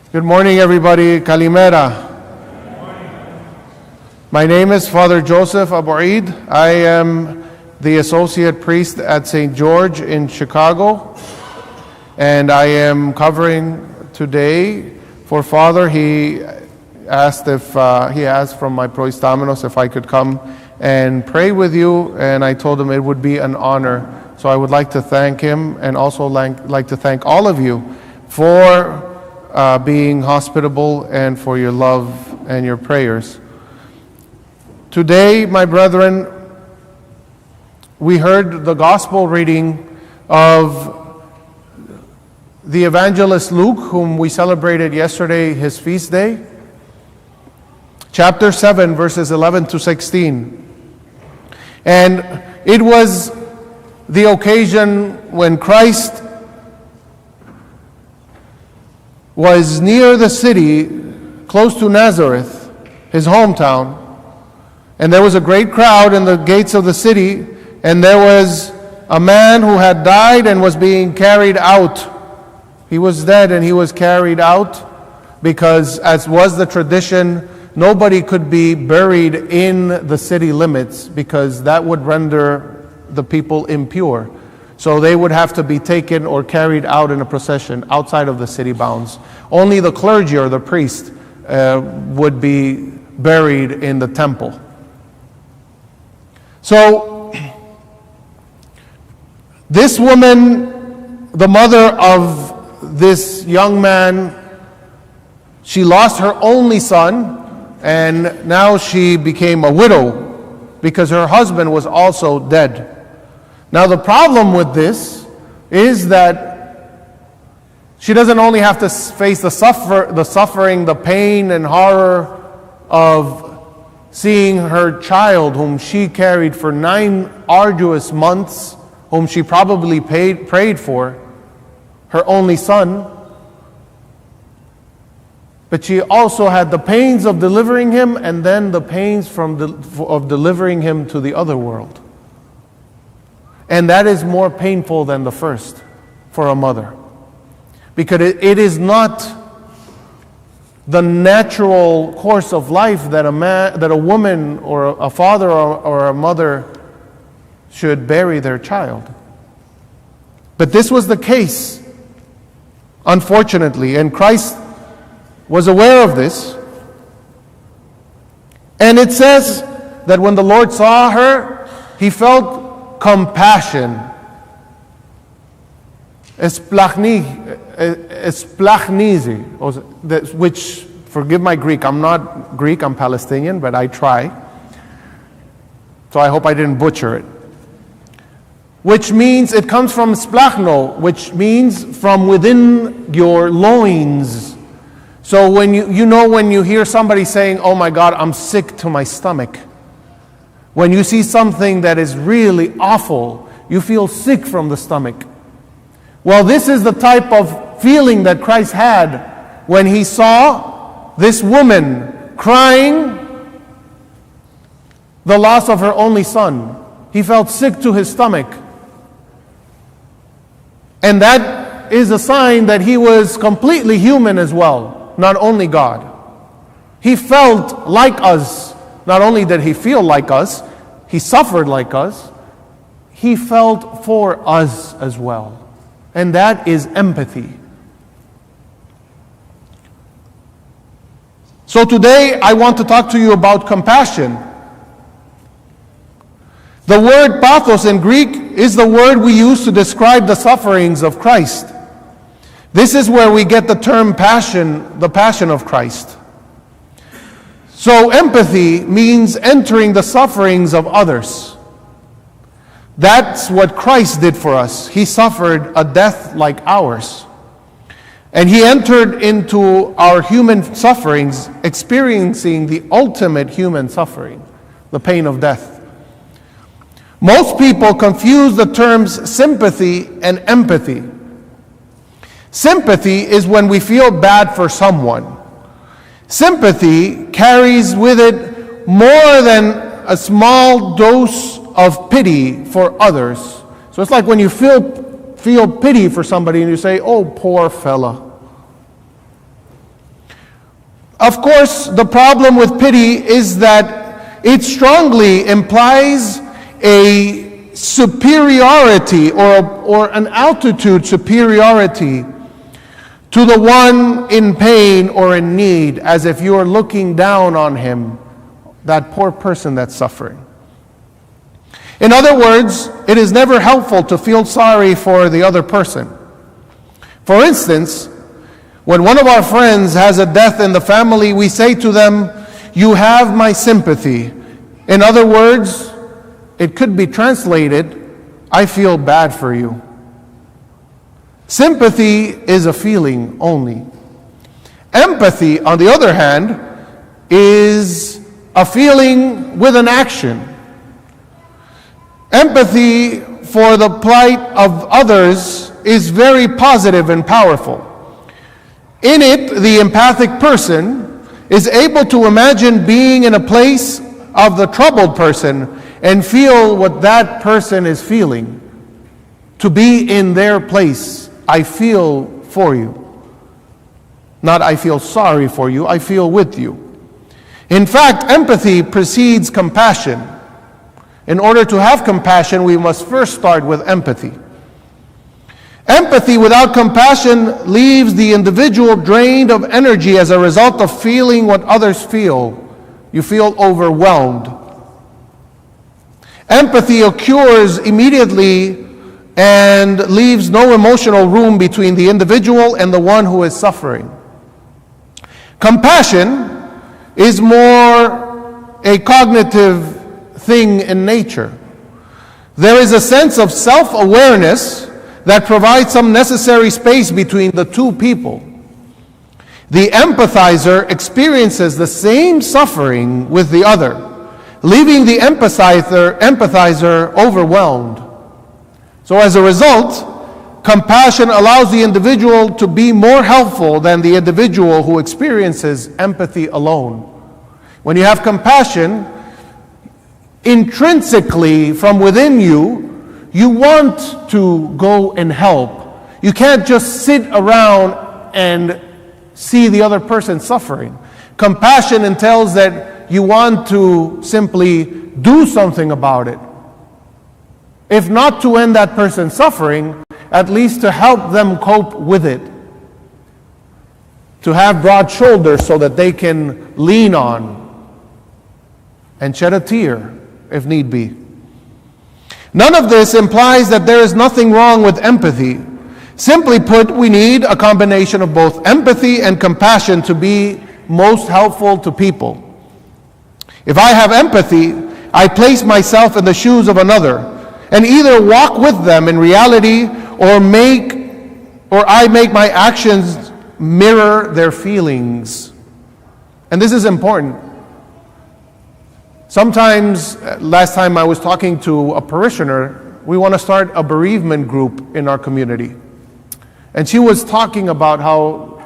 Good morning, everybody. Kalimera. My name is Father Joseph Abouid. I am the associate priest at St. George in Chicago, and I am covering today for Father. He asked from my proistamenos if I could come and pray with you, and I told him it would be an honor. So I would like to thank him, and also like to thank all of you for being hospitable and for your love and your prayers. Today, my brethren, we heard the gospel reading of the evangelist Luke, whom we celebrated yesterday, his feast day. Chapter 7, verses 11 to 16. And it was the occasion when Christ was near the city, close to Nazareth, his hometown. And there was a great crowd in the gates of the city, and there was a man who had died and was being carried out. He was dead and he was carried out because, as was the tradition, nobody could be buried in the city limits because that would render the people impure. So they would have to be taken or carried out in a procession outside of the city bounds. Only the clergy or the priest would be buried in the temple. So this woman, the mother of this young man, she lost her only son, and now she became a widow because her husband was also dead. Now the problem with this is that she doesn't only have to face the suffering, the pain and horror of seeing her child, whom she carried for 9 arduous months, whom she probably prayed for, her only son, but she also had the pains of delivering him and then the pains of delivering him to the other world. And that is more painful than the first for a mother. Because it is not the natural course of life that a woman or a father or a mother should bury their child. But this was the case, unfortunately, and Christ was aware of this. And it says that when the Lord saw her, he felt compassion, esplachnizi, which, forgive my Greek, I'm not Greek, I'm Palestinian, but I try. So I hope I didn't butcher it. Which means, it comes from splachno, which means from within your loins. So when when you hear somebody saying, "Oh my God, I'm sick to my stomach," when you see something that is really awful, you feel sick from the stomach. Well, this is the type of feeling that Christ had when he saw this woman crying the loss of her only son. He felt sick to his stomach. And that is a sign that he was completely human as well, not only God. He felt like us. Not only did he feel like us, he suffered like us, he felt for us as well. And that is empathy. So today I want to talk to you about compassion. The word pathos in Greek is the word we use to describe the sufferings of Christ. This is where we get the term passion, the passion of Christ. So empathy means entering the sufferings of others. That's what Christ did for us. He suffered a death like ours. And he entered into our human sufferings, experiencing the ultimate human suffering, the pain of death. Most people confuse the terms sympathy and empathy. Sympathy is when we feel bad for someone. Sympathy carries with it more than a small dose of pity for others. So it's like when you feel pity for somebody and you say, "Oh, poor fella." Of course, the problem with pity is that it strongly implies a superiority or an altitude superiority to the one in pain or in need, as if you are looking down on him, that poor person that's suffering. In other words, it is never helpful to feel sorry for the other person. For instance, when one of our friends has a death in the family, we say to them, "You have my sympathy." In other words, it could be translated, "I feel bad for you." Sympathy is a feeling only. Empathy, on the other hand, is a feeling with an action. Empathy for the plight of others is very positive and powerful. In it, the empathic person is able to imagine being in a place of the troubled person and feel what that person is feeling. To be in their place, I feel for you. Not I feel sorry for you, I feel with you. In fact, empathy precedes compassion. In order to have compassion, we must first start with empathy. Empathy without compassion leaves the individual drained of energy as a result of feeling what others feel. You feel overwhelmed. Empathy occurs immediately and leaves no emotional room between the individual and the one who is suffering. Compassion is more a cognitive thing in nature. There is a sense of self-awareness that provides some necessary space between the two people. The empathizer experiences the same suffering with the other, leaving the empathizer overwhelmed. So as a result, compassion allows the individual to be more helpful than the individual who experiences empathy alone. When you have compassion, intrinsically from within you, you want to go and help. You can't just sit around and see the other person suffering. Compassion entails that you want to simply do something about it. If not to end that person's suffering, at least to help them cope with it. To have broad shoulders so that they can lean on and shed a tear if need be. None of this implies that there is nothing wrong with empathy. Simply put, we need a combination of both empathy and compassion to be most helpful to people. If I have empathy, I place myself in the shoes of another and either walk with them in reality or I make my actions mirror their feelings. And this is important. Sometimes, last time I was talking to a parishioner, we want to start a bereavement group in our community. And she was talking about how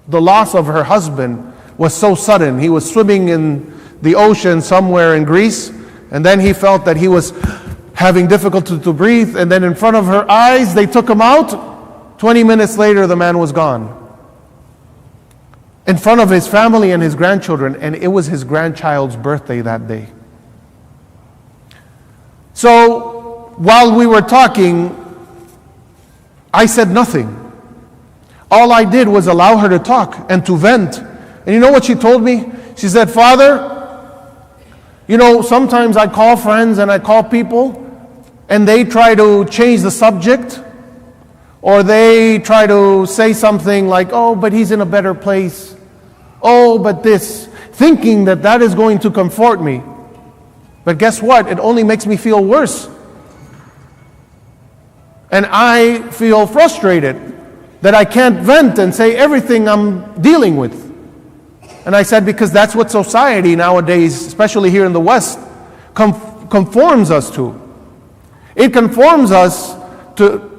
the loss of her husband was so sudden. He was swimming in the ocean somewhere in Greece, and then he felt that he was having difficulty to breathe, and then in front of her eyes, they took him out. 20 minutes later, the man was gone. In front of his family and his grandchildren, and it was his grandchild's birthday that day. So, while we were talking, I said nothing. All I did was allow her to talk and to vent. And you know what she told me? She said, "Father, you know, sometimes I call friends and I call people, and they try to change the subject, or they try to say something like, oh, but he's in a better place. Oh, but this, thinking that that is going to comfort me. But guess what? It only makes me feel worse. And I feel frustrated that I can't vent and say everything I'm dealing with." And I said, because that's what society nowadays, especially here in the West, conforms us to. It conforms us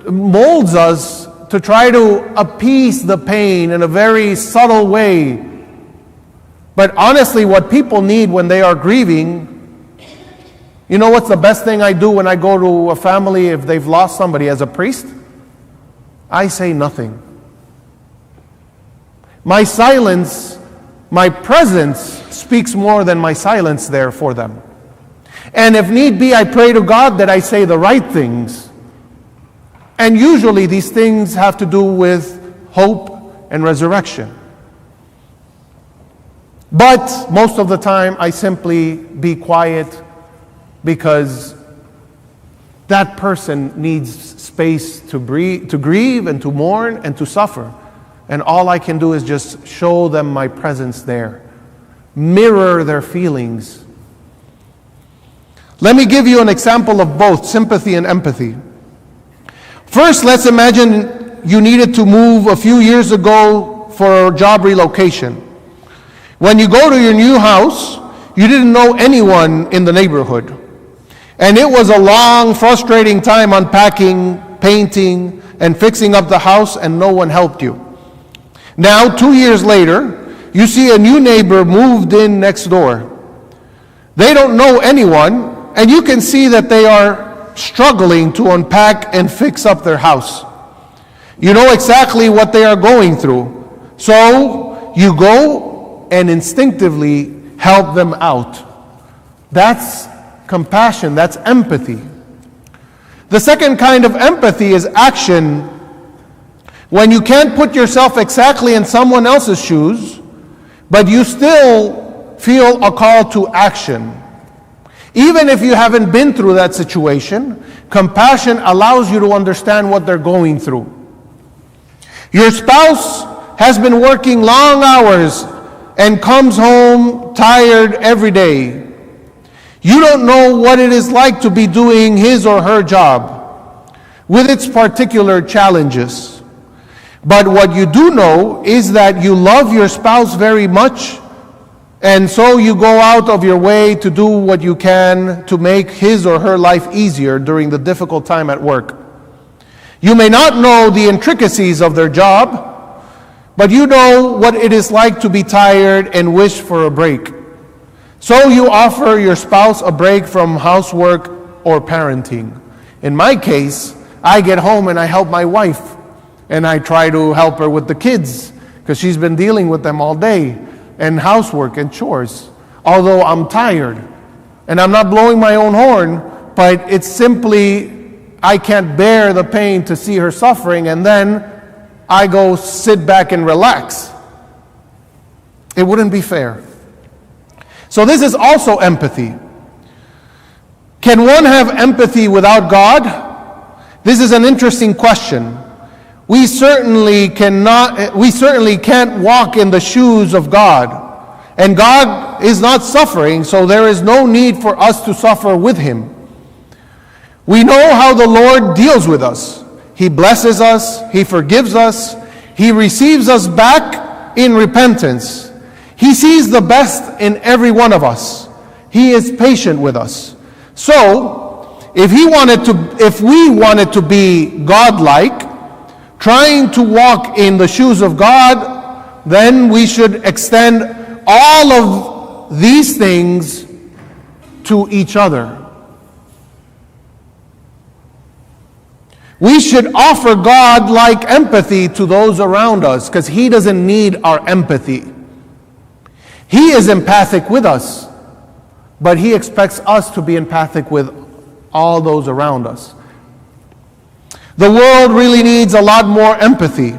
molds us to try to appease the pain in a very subtle way. But honestly, what people need when they are grieving, you know what's the best thing I do when I go to a family if they've lost somebody as a priest? I say nothing. My silence my presence speaks more than my silence there for them. And if need be, I pray to God that I say the right things. And usually these things have to do with hope and resurrection. But most of the time, I simply be quiet because that person needs space to grieve and to mourn and to suffer. And all I can do is just show them my presence there. Mirror their feelings. Let me give you an example of both sympathy and empathy. First, let's imagine you needed to move a few years ago for a job relocation. When you go to your new house, you didn't know anyone in the neighborhood. And it was a long, frustrating time unpacking, painting, and fixing up the house, and no one helped you. Now, 2 years later, you see a new neighbor moved in next door. They don't know anyone, and you can see that they are struggling to unpack and fix up their house. You know exactly what they are going through. So you go and instinctively help them out. That's compassion, that's empathy. The second kind of empathy is action. When you can't put yourself exactly in someone else's shoes, but you still feel a call to action. Even if you haven't been through that situation, compassion allows you to understand what they're going through. Your spouse has been working long hours and comes home tired every day. You don't know what it is like to be doing his or her job with its particular challenges. But what you do know is that you love your spouse very much, and so you go out of your way to do what you can to make his or her life easier during the difficult time at work. You may not know the intricacies of their job, but you know what it is like to be tired and wish for a break. So you offer your spouse a break from housework or parenting. In my case, I get home and I help my wife, and I try to help her with the kids because she's been dealing with them all day, and housework and chores. Although I'm tired, and I'm not blowing my own horn, but it's simply I can't bear the pain to see her suffering, and then I go sit back and relax. It wouldn't be fair. So this is also empathy. Can one have empathy without God? This is an interesting question. We certainly can't walk in the shoes of God. And God is not suffering, so there is no need for us to suffer with Him. We know how the Lord deals with us. He blesses us, He forgives us, He receives us back in repentance. He sees the best in every one of us. He is patient with us. So, if we wanted to be God-like, trying to walk in the shoes of God, then we should extend all of these things to each other. We should offer God-like empathy to those around us because He doesn't need our empathy. He is empathic with us, but He expects us to be empathic with all those around us. The world really needs a lot more empathy.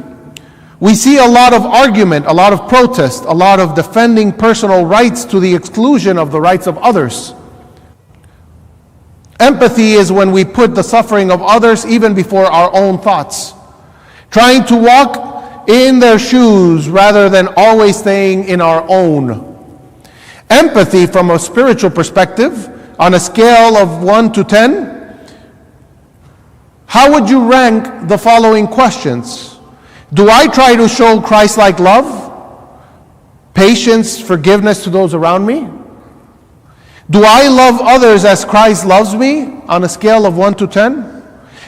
We see a lot of argument, a lot of protest, a lot of defending personal rights to the exclusion of the rights of others. Empathy is when we put the suffering of others even before our own thoughts, trying to walk in their shoes rather than always staying in our own. Empathy from a spiritual perspective, on a scale of 1 to 10, how would you rank the following questions? Do I try to show Christ-like love, patience, forgiveness to those around me? Do I love others as Christ loves me on a scale of 1 to 10?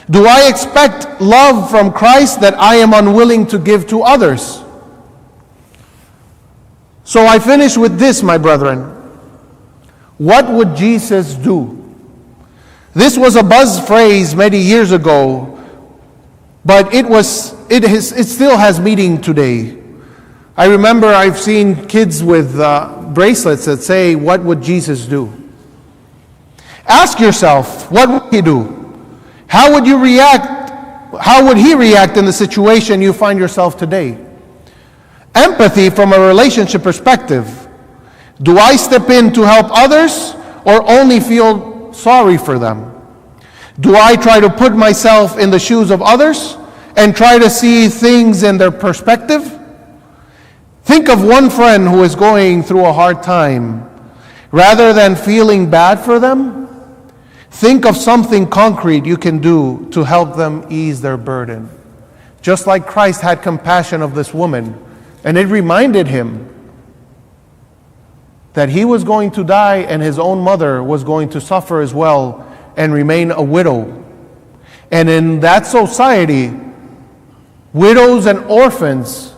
Do I expect love from Christ that I am unwilling to give to others? So I finish with this, my brethren. What would Jesus do? This was a buzz phrase many years ago, but it still has meaning today. I remember I've seen kids with bracelets that say, "What would Jesus do?" Ask yourself, what would he do? How would you react? How would he react in the situation you find yourself today? Empathy from a relationship perspective. Do I step in to help others or only feel sorry for them? Do I try to put myself in the shoes of others and try to see things in their perspective? Think of one friend who is going through a hard time. Rather than feeling bad for them, think of something concrete you can do to help them ease their burden. Just like Christ had compassion of this woman, and it reminded him that he was going to die and his own mother was going to suffer as well and remain a widow. And in that society, widows and orphans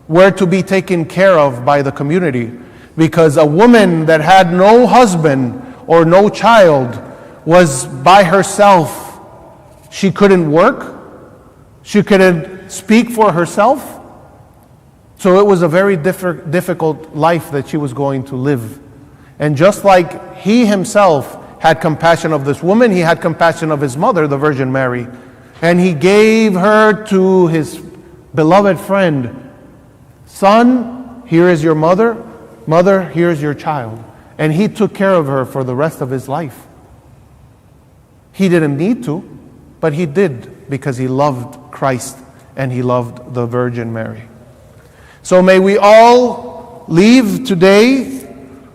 were to be taken care of by the community, because a woman that had no husband or no child was by herself. She couldn't work. She couldn't speak for herself. So it was a very difficult life that she was going to live. And just like he himself had compassion of this woman, he had compassion of his mother, the Virgin Mary. And he gave her to his beloved friend. Son, here is your mother. Mother, here is your child. And he took care of her for the rest of his life. He didn't need to, but he did because he loved Christ and he loved the Virgin Mary. So may we all leave today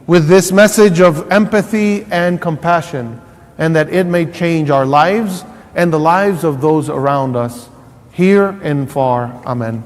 with this message of empathy and compassion, and that it may change our lives and the lives of those around us, here and far. Amen.